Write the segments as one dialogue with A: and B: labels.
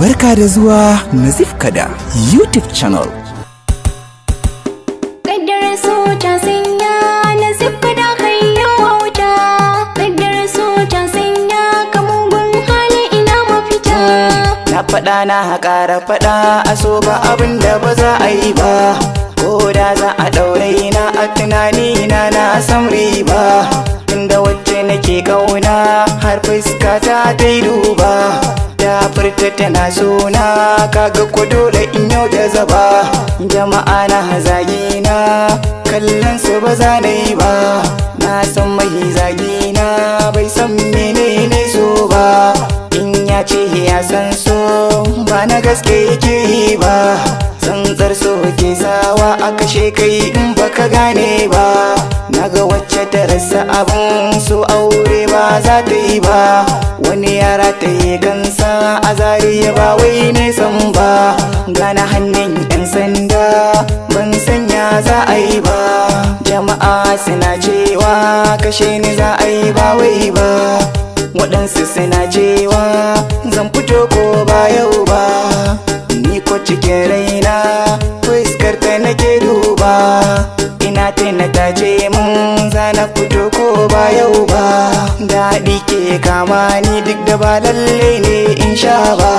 A: Barka da zuwa Nazif Kada YouTube channel.
B: Kaddar so ta sanya Nazif Kada kai yawauta. Kaddar so ta sanya ka mugun hali ina mafita.
C: Na faɗa na ƙara faɗa a so ba abin da ba za a yi ba. Ko da za a ɗaure na a tunani na san riba. Tunda wacce nake ƙauna har fuska ta yi duba. Da furta tana suna kaga ko dole in yau da zaba. Jama'a na zagina kallon su ba za na yi ba. Na san mai zagina bai san menene so ba. In ya ce ya san so ba na gaske yake yi ba. Tsantsar so ke sawa a kashe kai in baka gane ba. Naga wacce ta rasa abun so aure ba za ta yi ba. Wani yara ta yi kansa a zariya ba wai nesan ba. Gana hannun 'yan sanda ban sanya za a yi ba. Jama'a suna cewa kashe ni za a yi ba wai ba. Waɗansu suna cewa zan fito ko ba yau ba. Ni ko cikin raina fuskar ta nake duba. Ina tana ta ce mun zana fito ko ba yau ba. Daɗi ke kama ni duk da ba lalle ne in sha ba.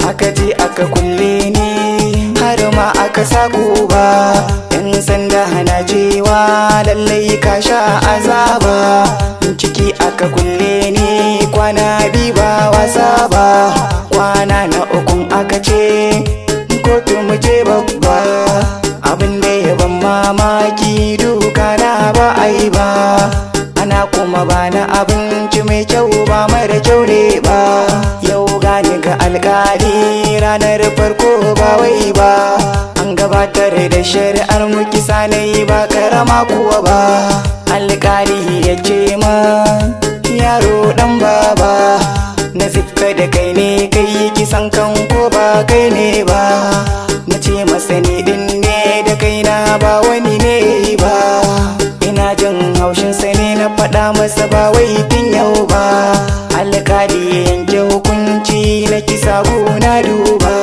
C: Aka je aka kulle ni har ma aka saku ba. 'Yan sanda hana cewa lallai ka sha azaba. Ciki aka kulle ni kwana biyu ba wasa ba. Kwana na ukun aka ce kotu mu je babba. Abin da ya ban mamaki duka na ba a yi ba. Ana kuma bana abinci mai kyau ba mara kyau ne ba. Yau gani ga alƙali ranar farko ba wai ba. An gabatar da shari'ar mu kisa nayi ba karama kuwa ba. Alƙali ya ce ma yaro dan baba Nazif Kada kai ne kai kisan kan ko ba kai ne ba. Na ce masa ni din ne da kaina ba wani ne ba. Ina jin haushin sa ne na faɗa masa ba wai tun yau ba. Alƙali ya yanke hukunci na kisa gona duba.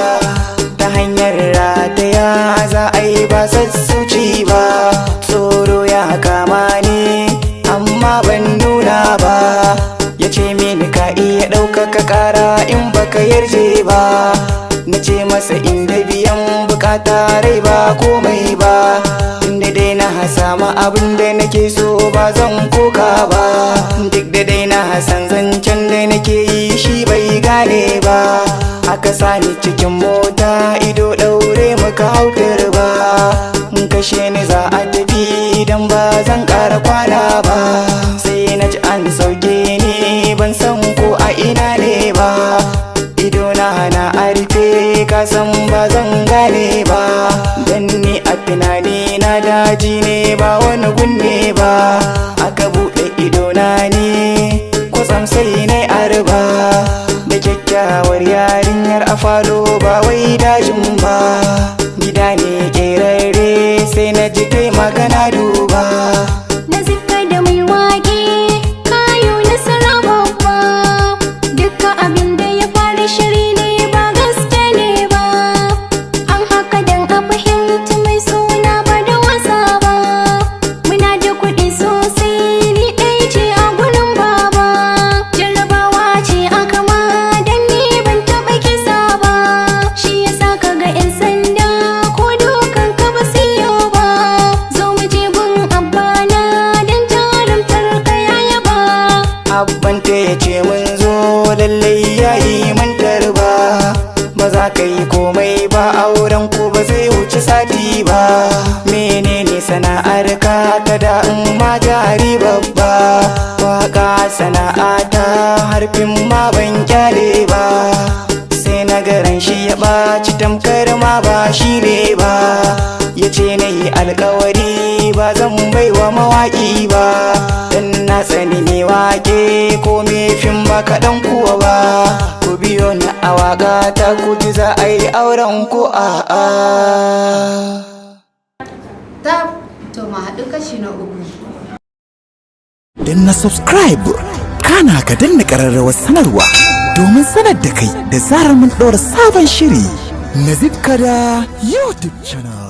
C: Ta hanyar rataya za a yi ba sassauci ba. Tsoro ya kama ni amma ban nuna ba. Ya ce mini ka iya ɗaukaka ƙara in baka yarje ba. Na ce masa inda biyan bukata rai ba komai ba. Inda dai na sama abin da nake so ba zan koka ba. Duk da dai na san zancen da nake yi shi bai gane ba. Aka sani cikin mota ido ɗaure muka hautar ba. Kashe ni za a tafi idan ba zan ƙara kwana ba. Sai na ji an sauke ni ban san ko a ina ne ba. Ido na a rufe ka san ba zan gane ba. Dan ni a tunani na daji ne ba wani gunne ba. Aka buɗe ido na ne kwatsam sai na arba. Da kyakkyawar yarinyar a falo ba wai dajin ba. Gida ne ƙerare sai na ji kai magana duba.
B: Nazif Kada mai wake kayo nasara babba. Dukkan abin da ya fara shiri ne ba gaske ne ba. An haka dan a fahimci mai suna ba da wasa ba. Muna da kuɗi sosai ni ɗaya ce a gurin baba. Jarrabawa ce aka ma dan ni ban taɓa kisa ba. Shi yasa ka ga 'yan sanda ko dokan ka ba su yi ba. Zo mu je gun abbana dan jarumtar ka yaya ba.
C: Abban ta ya ce mun zo lallai yayi mun tarba. Ba za ka yi komai ba auren ku ba zai wuce sati ba. Menene sana'ar ka kada in ma jari babba. Waka sana'ata harfin ma ban kyale ba. Sai na garan shi ya ɓaci tamkar ma ba shi ne ba. Ya ce na yi alkawari ba zan baiwa mawaƙi ba. Dan na tsani ne wake ko me fim ba kaɗan kuwa ba. Ku biyo ni a waƙa ta ku ji za a yi auren ko a'a.
D: Tab, to ma haɗu kashi na uku.
A: Danna subscribe kana ka danna ƙararrawar sanarwa domin sanar da kai da zarar mun ɗora sabon shiri. Nazif Kada YouTube channel.